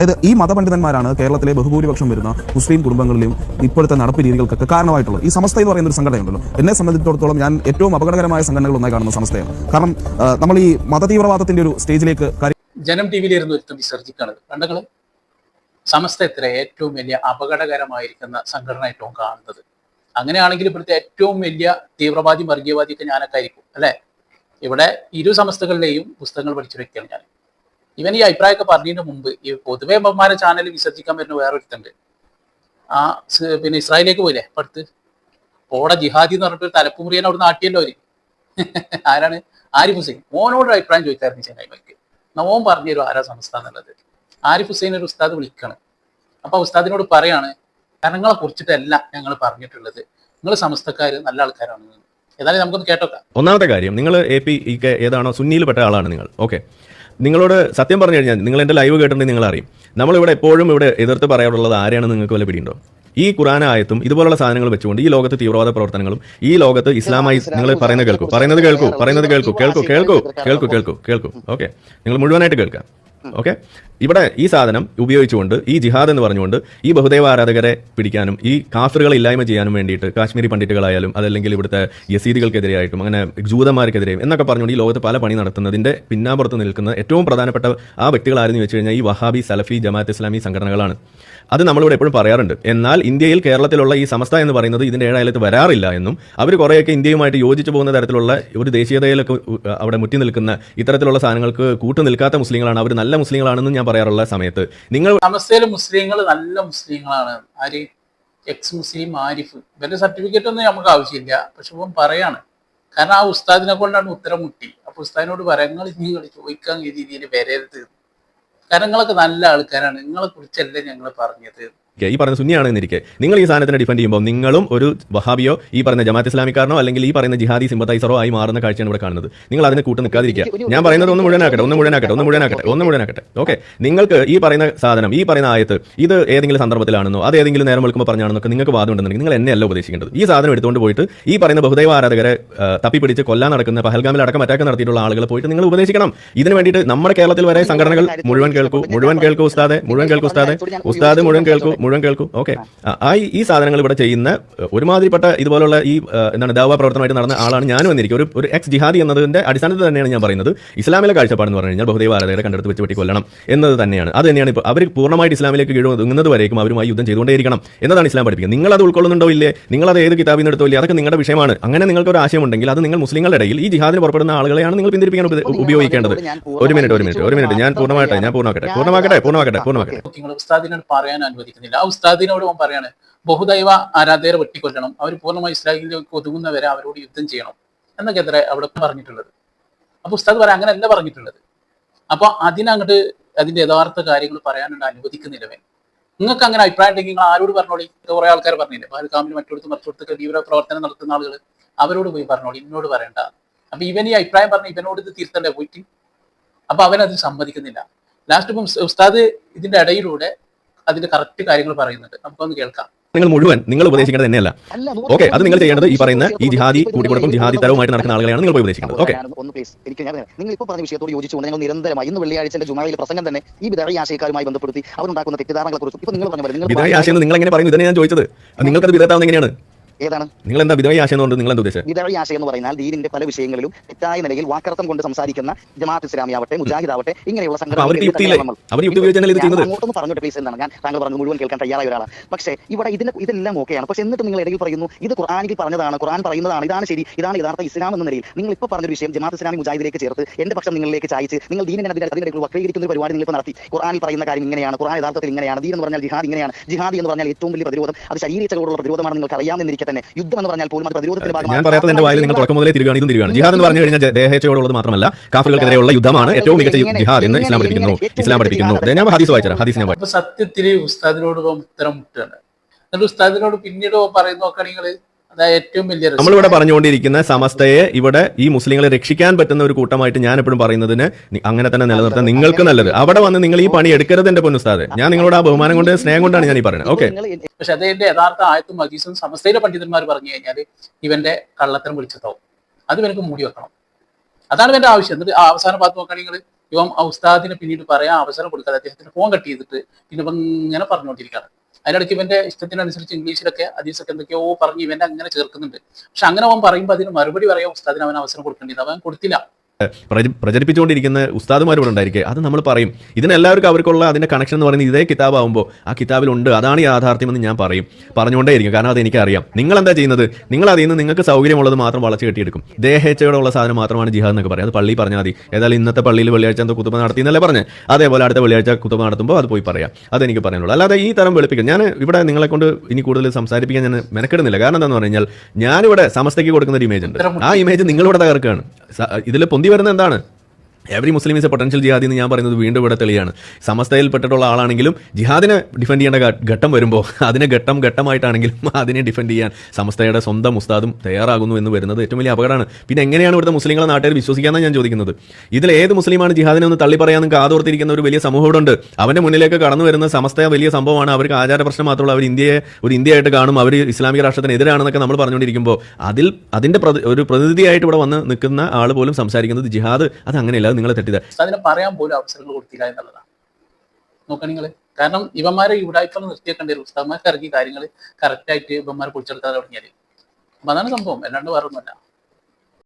അതായത് ഈ മതപണ്ഡിതന്മാരാണ് കേരളത്തിലെ ബഹുഭൂരിപക്ഷം വരുന്ന മുസ്ലിം കുടുംബങ്ങളിലും ഇപ്പോഴത്തെ നടപ്പ് രീതികൾക്കൊക്കെ കാരണമായിട്ടുള്ളത്. ഈ സമസ്ത എന്ന് പറയുന്ന ഒരു സംഘടനയുണ്ടല്ലോ, എന്നെ സംബന്ധിച്ചിടത്തോളം ഞാൻ ഏറ്റവും അപകടകരമായ സംഘടനകൾ ഒന്നായി കാണുന്ന സമസ്തയാണ്. കാരണം നമ്മൾ ഈ മതതീവ്രവാദത്തിന്റെ ഒരു സ്റ്റേജിലേക്ക് ജനം ടി വിയിലിരുന്ന് ഒരുത്തം വിസർജിക്കാണ് കണ്ടകള്. സമസ്ത എത്ര ഏറ്റവും വലിയ അപകടകരമായിരിക്കുന്ന സംഘടന ഏറ്റവും കാണുന്നത്. അങ്ങനെയാണെങ്കിൽ ഇവിടുത്തെ ഏറ്റവും വലിയ തീവ്രവാദി വർഗീയവാദി ഒക്കെ ഞാനൊക്കെ ആയിരിക്കും അല്ലെ. ഇവിടെ ഇരു സമസ്തകളിലെയും പുസ്തകങ്ങൾ പഠിച്ച വ്യക്തിയാണ് ഞാൻ. ഇവൻ ഈ അഭിപ്രായമൊക്കെ പറഞ്ഞതിന് മുമ്പ് ഈ പൊതുവെ ബഹുമാന ചാനൽ വിസർജിക്കാൻ വരുന്ന വേറൊരുത്തുണ്ട്. പിന്നെ ഇസ്രായേലിലേക്ക് പോയില്ലേ അടുത്ത് ഓടെ ജിഹാദി എന്ന് പറഞ്ഞിട്ട് തലപ്പുമുറിയാൻ അവിടെ നാട്ടിയല്ലോ അവര്. ആരാണ്? ആരിഫ് ഹുസൈൻ. ഓനോട് അഭിപ്രായം ചോദിച്ചായിരുന്നു ചെങ്ങായിമാർക്ക്. ഓൻ പറഞ്ഞു തരും ആരാ സമസ്ത എന്നുള്ളത്. ആരിഫ് ഹുസൈൻ ഒരു ഉസ്താദ് വിളിക്കാണ്. അപ്പൊ ഉസ്താദിനോട് പറയാണ്, കാരണങ്ങളെ കുറിച്ചിട്ടല്ല ഞങ്ങൾ പറഞ്ഞിട്ടുള്ളത്, നിങ്ങൾ സമസ്തക്കാര് നല്ല ആൾക്കാരാണ്. ഏതായാലും നമുക്കൊന്ന് കേട്ടോക്കാം. ഒന്നാമത്തെ കാര്യം, നിങ്ങൾ AP ഏതാണോ സുന്നിയിൽ പെട്ട ആളാണ് നിങ്ങൾ. ഓക്കെ, നിങ്ങളോട് സത്യം പറഞ്ഞു കഴിഞ്ഞാൽ നിങ്ങൾ എൻ്റെ ലൈവ് കേട്ടിട്ടുണ്ടെങ്കിൽ നിങ്ങൾ അറിയും. നമ്മളിവിടെ എപ്പോഴും ഇവിടെ എതിർത്ത് പറയാറുള്ളത് ആരെയാണെന്ന് നിങ്ങൾക്ക് വല്ല പിടിയുണ്ടോ? ഈ ഖുർആൻ ആയത്തും ഇതുപോലുള്ള സാധനങ്ങൾ വെച്ചുകൊണ്ട് ഈ ലോകത്ത് തീവ്രവാദ പ്രവർത്തനങ്ങളും ഈ ലോകത്ത് ഇസ്ലാമായി നിങ്ങൾ പറയുന്നത് കേൾക്കൂ. ഓക്കെ, നിങ്ങൾ മുഴുവനായിട്ട് കേൾക്കാം. ഓക്കെ, ഇവിടെ ഈ സാധനം ഉപയോഗിച്ചുകൊണ്ട് ഈ ജിഹാദ് എന്ന് പറഞ്ഞുകൊണ്ട് ഈ ബഹുദൈവ ആരാധകരെ പിടിക്കാനും ഈ കാഫിറുകളെ ഇല്ലായ്മ ചെയ്യാനും വേണ്ടിയിട്ട് കാശ്മീരി പണ്ഡിറ്റുകളായാലും അതല്ലെങ്കിൽ ഇവിടുത്തെ യസീദികൾക്കെതിരെയായിട്ടും അങ്ങനെ ജൂതന്മാർക്കെതിരെയും എന്നൊക്കെ പറഞ്ഞുകൊണ്ട് ഈ ലോകത്ത് പല പണി നടത്തുന്നതിന്റെ പിന്നാമ്പുറത്ത് നിൽക്കുന്ന ഏറ്റവും പ്രധാനപ്പെട്ട ആ വ്യക്തികളാരെന്ന് വെച്ച് കഴിഞ്ഞാൽ ഈ വഹാബി, സലഫി, ജമാഅത്ത് ഇസ്ലാമി സംഘടനകളാണ്. അത് നമ്മളിവിടെ എപ്പോഴും പറയാറുണ്ട്. എന്നാൽ ഇന്ത്യയിൽ കേരളത്തിലുള്ള ഈ സമസ്ത എന്ന് പറയുന്നത് ഇതിന്റെ ഏഴായാലത്ത് വരാറില്ല എന്നും അവർ കുറേയൊക്കെ ഇന്ത്യയുമായിട്ട് യോജിച്ചു പോകുന്ന തരത്തിലുള്ള ഒരു ദേശീയതയിലൊക്കെ അവിടെ മുറ്റി നിൽക്കുന്ന ഇത്തരത്തിലുള്ള സാധനങ്ങൾക്ക് കൂട്ടു നിൽക്കാത്ത മുസ്ലിങ്ങളാണ്, അവർ നല്ല മുസ്ലിങ്ങളാണെന്നും ഞാൻ പറയാറുള്ള സമയത്ത് നിങ്ങൾ സമസ്തയിലെ മുസ്ലിങ്ങൾ നല്ല മുസ്ലിങ്ങളാണ്. ആര്? എക്സ് മുസ്ലിം ആരിഫ്. ഇവരുടെ സർട്ടിഫിക്കറ്റ് ഒന്നും നമുക്ക് ആവശ്യമില്ല. പക്ഷെ ഇപ്പം പറയാണ്, കാരണം ആ ഉസ്താദിനെ കൊണ്ടാണ് ഉത്തരം മുട്ടി. അപ്പൊ ഉസ്താദിനോട് പറയാം, നിങ്ങൾ ഇനി ചോദിക്കാൻ ഈ രീതിയിൽ വരരുത്, കാരണം നിങ്ങളൊക്കെ നല്ല ആൾക്കാരാണ്, നിങ്ങളെ കുറിച്ചല്ലേ ഞങ്ങൾ പറഞ്ഞത്. ഈ പറയുന്ന സുന്നിയാണെന്നിരിക്കെ നിങ്ങൾ ഈ സാധനത്തിനെ ഡിഫെൻഡ് ചെയ്യുമ്പോൾ നിങ്ങളും ഒരു വഹാബിയോ ഈ പറയുന്ന ജമാഅത്ത് ഇസ്ലാമിക്കാരനോ അല്ലെങ്കിൽ ഈ പറയുന്ന ജിഹാദി സിമ്പത്തൈസറോ ആയി മാറുന്ന കാഴ്ചയാണ് ഇവിടെ കാണുന്നത്. നിങ്ങൾ അതിനെ കൂട്ട് നിൽക്കാതിരിക്കുക. ഞാൻ പറയുന്നത് ഒന്ന് മുഴുവനാക്കട്ടെ. ഓക്കെ, നിങ്ങൾക്ക് ഈ പറയുന്ന സാധനം, ഈ പറയുന്ന ആയത്ത് ഇത് ഏതെങ്കിലും സന്ദർഭത്തിലാണെന്നോ അത് ഏതെങ്കിലും നേരം വിളിക്കുമ്പോൾ പറഞ്ഞാണെന്നൊക്കെ നിങ്ങൾക്ക് വാദം ഉണ്ടെന്നുണ്ടെങ്കിൽ നിങ്ങൾ എന്നെയല്ല ഉപദേശിക്കേണ്ടത്. ഈ സാധനം എടുത്തുകൊണ്ട് പോയിട്ട് ഈ പറയുന്ന ബഹുദൈവ ആരാധകരെ തപ്പിപ്പിടിച്ച് കൊല്ലാൻ നടക്കുന്ന പഹൽഗാമിൽ അടക്കം അറ്റാക്ക് നടത്തിയിട്ടുള്ള ആളുകളെ പോയിട്ട് നിങ്ങൾ ഉപദേശിക്കണം. ഇതിന് വേണ്ടിയിട്ട് നമ്മുടെ കേരളത്തിൽ വരെ സംഘടനകൾ മുഴുവൻ കേൾക്കൂ ഉസ്താദ് മുഴുവൻ കേൾക്കൂ. ഓക്കെ, ഈ സാധനങ്ങൾ ഇവിടെ ചെയ്യുന്ന ഒരുമാതിരിപ്പെട്ട ഇതുപോലുള്ള ഈ എന്താണ് ദാവ പ്രവർത്തനമായിട്ട് നടന്ന ആളാണ് ഞാനും എന്നിരിക്കും. ഒരു എക്സ് ജിഹാദി എന്നതിന്റെ അടിസ്ഥാനത്തിൽ തന്നെയാണ് ഞാൻ പറയുന്നത്. ഇസ്ലാമിലെ കാഴ്ചപ്പാടെന്ന് പറഞ്ഞു കഴിഞ്ഞാൽ ബഹുദൈവ ആരാധകരെ കണ്ടെടുത്ത് വെച്ച് വെട്ടി കൊല്ലണം എന്നത് തന്നെയാണ്. അത് തന്നെയാണ് ഇപ്പോൾ അവർ പൂർണ്ണമായിട്ട് ഇസ്ലാമിലേക്ക് കീഴുന്നത് വരേക്കും അവരുമായി യുദ്ധം ചെയ്തുകൊണ്ടേയിരിക്കണം എന്നതാണ് ഇസ്ലാം പഠിപ്പിക്കുന്നത്. നിങ്ങൾ അത് ഉൾക്കൊള്ളുന്നുണ്ടോ ഇല്ലേ, നിങ്ങൾ അത് ഏത് കിതാബിൽ നിന്ന് എടുത്തോ ഇല്ലേ, അതൊക്കെ നിങ്ങളുടെ വിഷയമാണ്. അങ്ങനെ നിങ്ങൾക്ക് ഒരു ആശയം ഉണ്ടെങ്കിൽ അത് നിങ്ങൾ മുസ്ലിങ്ങളുടെ ഇടയിൽ ഈ ജിഹാദിന് പുറപ്പെടുന്ന ആളുകളെയാണ് നിങ്ങൾ പിന്തിരിപ്പിക്കാൻ ഉപയോഗിക്കേണ്ടത്. ഒരു മിനിറ്റ് ഞാൻ പൂർണ്ണമാക്കട്ടെ. ഉസ്താദിനോട് പറയാൻ അനുവദിക്കുന്നില്ല. ആ ഉസ്താദിനോട് പറയാണ്, ബഹുദൈവ ആരാധകരെ വെട്ടിക്കൊല്ലണം, അവർ പൂർണ്ണമായി ഇസ്ലാമിലേക്ക് ഒതുങ്ങുന്നവരെ അവരോട് യുദ്ധം ചെയ്യണം എന്നൊക്കെ എത്ര അവിടെ പറഞ്ഞിട്ടുള്ളത്. അപ്പൊ ഉസ്താദ് പറയാൻ അങ്ങനെയല്ല പറഞ്ഞിട്ടുള്ളത്. അപ്പൊ അതിനങ്ങോട്ട് അതിന്റെ യഥാർത്ഥ കാര്യങ്ങൾ പറയാനുണ്ട് അനുവദിക്കുന്നില്ലവൻ. നിങ്ങൾക്ക് അങ്ങനെ അഭിപ്രായം ഉണ്ടെങ്കിൽ നിങ്ങൾ ആരോട് പറഞ്ഞോളി. കുറെ ആൾക്കാർ പറഞ്ഞില്ലേ, പഹൽഗാമിൽ മറ്റൊടുത്തൊക്കെ തീവ്ര പ്രവർത്തനം നടത്തുന്ന ആളുകൾ, അവരോട് പോയി പറഞ്ഞോളി, ഇന്നോട് പറയണ്ട. അപ്പൊ ഇവൻ ഈ അഭിപ്രായം പറഞ്ഞ ഇവനോട് ഇത് തീർത്തണ്ടേ പോയിട്ട്. അപ്പൊ അവൻ അതിൽ സമ്മതിക്കുന്നില്ല. ലാസ്റ്റ് ഇപ്പം ഉസ്താദ് ഇതിന്റെ ഇടയിലൂടെ അതിന്റെ കറക്റ്റ് കാര്യങ്ങൾ പറയുന്നുണ്ട്. നമുക്കൊന്ന് കേൾക്കാം. നിങ്ങൾ ഉപദേശിക്കേണ്ടത് തന്നെയല്ല. ഓക്കെ, അത് നിങ്ങൾ ചെയ്യേണ്ടത് ഈ പറയുന്ന ഈ ജിഹാദി കൂട്ടിക്കൊടുക്കും ജിഹാദി തരവുമായിട്ട് നടക്കുന്ന ആളുകളെയാണ് നിങ്ങൾ ഉപദേശിക്കുന്നത്. ഓക്കെ, നിങ്ങൾ ഇപ്പോൾ പറഞ്ഞ വിഷയത്തോട് യോജിച്ചുകൊണ്ട് ഞങ്ങൾ നിരന്തരമായി ഇന്ന് വെള്ളിയാഴ്ച ജുമായിലെ പ്രസംഗം തന്നെ ഈ ബിദഈ ആശയക്കാരുമായി ബന്ധപ്പെടുത്തി അവരുണ്ടാക്കുന്ന തെറ്റിദ്ധാരണകളെ കുറിച്ച് ഇപ്പോൾ നിങ്ങൾ പറഞ്ഞ ബിദഈ ആശയം നിങ്ങൾ എങ്ങനെ പറയുന്നു? ഇതന്നെ ഞാൻ ചോദിച്ചത്. നിങ്ങൾക്കത് ബിദഅത്താവുന്നത് എങ്ങനെയാണ്? ഏതാണ് നിങ്ങൾ എന്താ ബിദഈ ആശയം കൊണ്ട് നിങ്ങൾ എന്താ ഉദ്ദേശിച്ചത്? ബിദഈ ആശയം എന്ന് പറഞ്ഞാൽ ദീനിന്റെ പല വിഷയങ്ങളിലും തെറ്റായ നിലയിൽ വാക്കർത്ഥം കൊണ്ട് സംസാരിക്കുന്ന ജമാഅത്ത് ഇസ്ലാമി ആവട്ടെ, മുജാഹിദ് ആവട്ടെ, ഇങ്ങനെയുള്ള അങ്ങോട്ടൊന്ന് പറഞ്ഞോട്ടെ പ്ലീസ്. എന്താണ് ഞാൻ താങ്കൾ പറഞ്ഞു മുഴുവൻ കേൾക്കാൻ തയ്യാറായ ഒരാളാണ്. പക്ഷേ ഇവിടെ ഇതെല്ലാം ഓക്കെയാണ്. പക്ഷേ എന്നിട്ട് നിങ്ങൾ ഇടയിൽ പറയുന്നു ഇത് ഖുർആനിൽ പറഞ്ഞതാണ്, ഖുർആൻ പറയുന്നതാണ്, ഇതാണ് ശരി, ഇതാണ് യഥാർത്ഥ ഇസ്ലാം എന്ന നിലയിൽ നിങ്ങൾ ഇപ്പോൾ പറഞ്ഞൊരു വിഷയം ജമാഅത്ത് ഇസ്ലാമി മുജാഹിദിലേക്ക് ചേർത്ത് എന്റെ പക്ഷം നിങ്ങളിലേക്ക് ചായച്ച് നിങ്ങൾ ദീനിനെ അതിന്റെ വക്രീകരിക്കുന്ന ഒരു പരിപാടി നിങ്ങൾ ഇപ്പോൾ നടത്തി. ഖുർആനിൽ പറയുന്ന കാര്യം ഇങ്ങനെയാണ്, ഖുർആൻ യഥാർത്ഥത്തിൽ ഇങ്ങനെയാണ്, ദീൻ എന്ന് പറഞ്ഞാൽ ജിഹാദ് ഇങ്ങനെയാണ്, ജിഹാദി എന്ന് പറഞ്ഞാൽ ഏറ്റവും വലിയ പ്രതിരോധം അത് ശരീരത്തോടുള്ള പ്രതിരോധമാണ്. നിങ്ങൾക്ക് അറിയാമെന്നിരിക്കെ തന്നെ യുദ്ധം എന്ന് പറഞ്ഞാൽ ഞാൻ പറയാത്തത് എന്റെ വായിൽ നിങ്ങൾ തുടക്കം മുതലേ തിരികെ ഇതും തിരികെയാണ്. ജിഹാദ് എന്ന് പറഞ്ഞു കഴിഞ്ഞാൽ ദേഹേച്ഛയോടുള്ളത് മാത്രമല്ല കാഫിറുകൾക്കെതിരെയുള്ള യുദ്ധമാണ് ഏറ്റവും മികച്ച ജിഹാദ് എന്ന് ഇസ്ലാം പഠിപ്പിക്കുന്നു. ഞാൻ ഹദീസ് വായിച്ചു. സത്യത്തിൽ ഉസ്താദിനോട് ഉത്തരം മുട്ടാണ്. എന്നിട്ട് ഉസ്താദിനോട് പിന്നീട് പറയുന്ന നോക്കുകയാണെങ്കിൽ അതായത് ഏറ്റവും വലിയ നമ്മളിവിടെ പറഞ്ഞുകൊണ്ടിരിക്കുന്ന സമസ്തയെ ഇവിടെ ഈ മുസ്ലിങ്ങളെ രക്ഷിക്കാൻ പറ്റുന്ന ഒരു കൂട്ടമായിട്ട് ഞാൻ എപ്പോഴും പറയുന്നതിന് അങ്ങനെ തന്നെ നിലനിർത്താൻ നിങ്ങൾക്ക് നല്ലത്. അവിടെ വന്ന് നിങ്ങൾ ഈ പണി എടുക്കരുത് എന്റെ പൊന്നുസ്താദ്. ഞാൻ നിങ്ങളോട് ആ ബഹുമാനം കൊണ്ട് സ്നേഹം കൊണ്ടാണ് ഞാൻ ഈ പറയുന്നത്. ഓക്കെ, പക്ഷെ അതിന്റെ യഥാർത്ഥ ആയത്തും ഹദീസും സമസ്തയിലെ പണ്ഡിതന്മാർ പറഞ്ഞു കഴിഞ്ഞാൽ ഇവന്റെ കള്ളത്തരം വിളിച്ചതാവും. അത് ഇവനക്ക് മൂടി വെക്കണം. അതാണ് ഇവന്റെ ആവശ്യം. എന്നിട്ട് അവസാന ഭാഗത്ത് നോക്കുകയാണെങ്കിൽ ഇവൻ ഉസ്താദിനെ പിന്നീട് പറയാൻ അവസരം കൊടുക്കാതെ അദ്ദേഹത്തിന് ഫോൺ കട്ട് ചെയ്തിട്ട് പിന്നെ ഇവൻ ഇങ്ങനെ പറഞ്ഞുകൊണ്ടിരിക്കുകയാണ്. അതിനിടയ്ക്ക് ഇവന്റെ ഇഷ്ടത്തിനനുസരിച്ച് ഇംഗ്ലീഷിലൊക്കെ ഹദീസൊക്കെ എന്തൊക്കെയോ പറഞ്ഞ് ഇവന്റെ അങ്ങനെ ചേർക്കുന്നുണ്ട്. പക്ഷെ അങ്ങനെ അവൻ പറയുമ്പോൾ അതിന് മറുപടി പറയാൻ ഉസ്താദിന് അവൻ അവസരം കൊടുക്കേണ്ടത് അവൻ കൊടുത്തില്ല. പ്രചരിപ്പിച്ചുകൊണ്ടിരിക്കുന്ന ഉസ്താദുമാരോട് ഉണ്ടായിരിക്കെ അത് നമ്മൾ പറയും. ഇതിനെല്ലാവർക്കും അവർക്കുള്ള അതിന്റെ കണക്ഷൻ എന്ന് പറയുന്നത് ഇതേ കിതാബാകുമ്പോൾ ആ കിതാബിലുണ്ട്, അതാണ് യാഥാർത്ഥ്യമെന്ന് ഞാൻ പറഞ്ഞുകൊണ്ടേയിരിക്കും. കാരണം അത് എനിക്കറിയാം. നിങ്ങൾ എന്താ ചെയ്യുന്നത്? നിങ്ങൾ അതിൽ നിന്ന് നിങ്ങൾക്ക് സൗകര്യമുള്ളത് മാത്രം വളച്ച് കെട്ടിയെടുക്കും. ദേഹേച്ഛയോടുള്ള സാധനം മാത്രമാണ് ജിഹാദ് എന്നൊക്കെ പറയും. അത് പള്ളി പറഞ്ഞാൽ മതി. ഏതായാലും ഇന്നത്തെ പള്ളിയിൽ വെള്ളിയാഴ്ച എന്തോ കുത്തുബ നടത്തി എന്നല്ലേ പറഞ്ഞ്, അതേപോലെ അടുത്ത വെള്ളിയാഴ്ച കുത്തുബ നടത്തുമ്പോൾ അത് പോയി പറയാം. അതെനിക്ക് പറയാനുള്ളൂ. അല്ലാതെ ഈ തരം വെളുപ്പിക്കും ഞാൻ ഇവിടെ നിങ്ങളെ കൊണ്ട് ഇനി കൂടുതൽ സംസാരിപ്പിക്കാൻ ഞാൻ മെനക്കെടുന്നില്ല. കാരണം എന്താണെന്ന് പറഞ്ഞു കഴിഞ്ഞാൽ ഞാനിവിടെ സമസ്തയ്ക്ക് കൊടുക്കുന്ന ഒരു ഇമേജ് ഉണ്ട്. ആ ഇമേജ് നിങ്ങളിവിടെ തകർക്കുകയാണ്. ഇതിൽ പൊന്തി വരുന്നത് എന്താണ്? Every Muslim is a potential jihadi എന്ന് ഞാൻ പറയുന്നത് വീണ്ടും ഇവിടെ തെളിയാണ്. സമസ്തയിൽപ്പെട്ടിട്ടുള്ള ആളാണെങ്കിലും ജിഹാദിനെ ഡിഫെൻഡ് ചെയ്യേണ്ട ഘട്ടം വരുമ്പോൾ അതിനെ ഘട്ടമായിട്ടാണെങ്കിലും അതിനെ ഡിഫെൻഡ് ചെയ്യാൻ സമസ്തയുടെ സ്വന്തം ഉസ്താദും തയ്യാറാകുന്നു എന്ന് വരുന്നത് ഏറ്റവും വലിയ അപകടമാണ്. പിന്നെ എങ്ങനെയാണ് ഇവിടുത്തെ മുസ്ലിങ്ങളെ നാട്ടുകാർ വിശ്വസിക്കാമെന്നാണ് ഞാൻ ചോദിക്കുന്നത്. ഇതിൽ ഏത് മുസ്ലിമാണ് ജിഹാദിനെ ഒന്ന് തള്ളി പറയാമെന്ന് കാതോർത്തിരിക്കുന്ന ഒരു വലിയ സമൂഹം ഇവിടെ ഉണ്ട്. അവന്റെ മുന്നിലേക്ക് കടന്നു വരുന്ന സമസ്ത വലിയ സംഭവമാണ്. അവർക്ക് ആചാര പ്രശ്നം മാത്രമല്ല, അവർ ഇന്ത്യയെ ഒരു ഇന്ത്യയായിട്ട് കാണും, അവർ ഇസ്ലാമിക രാഷ്ട്രത്തിന് എതിരാണെന്നൊക്കെ നമ്മൾ പറഞ്ഞുകൊണ്ടിരിക്കുമ്പോൾ അതിന്റെ ഒരു പ്രതിനിധിയായിട്ട് ഇവിടെ വന്ന് നിൽക്കുന്ന ആൾ പോലും സംസാരിക്കുന്നത് ജിഹാദ് അത് അങ്ങനെയല്ല, നിങ്ങളെ തെറ്റിദ്ധ അതിനെ പറയാൻ പോലും അവസരങ്ങൾ കൊടുത്തില്ല എന്നുള്ളതാണ്. നോക്കാം നിങ്ങൾ. കാരണം ഇവന്മാരെ ഇവിടായിപ്പോൾ നിർത്തിയേക്കേണ്ടി വരും. ഉസ്താദ്മാർക്ക് ഇറങ്ങി കാര്യങ്ങൾ കറക്റ്റായിട്ട് ഇവന്മാരെ പൊളിച്ചെടുത്താൽ തുടങ്ങിയാൽ. അപ്പൊ അതാണ് സംഭവം, അല്ലാണ്ട് വേറെ ഒന്നുമല്ല.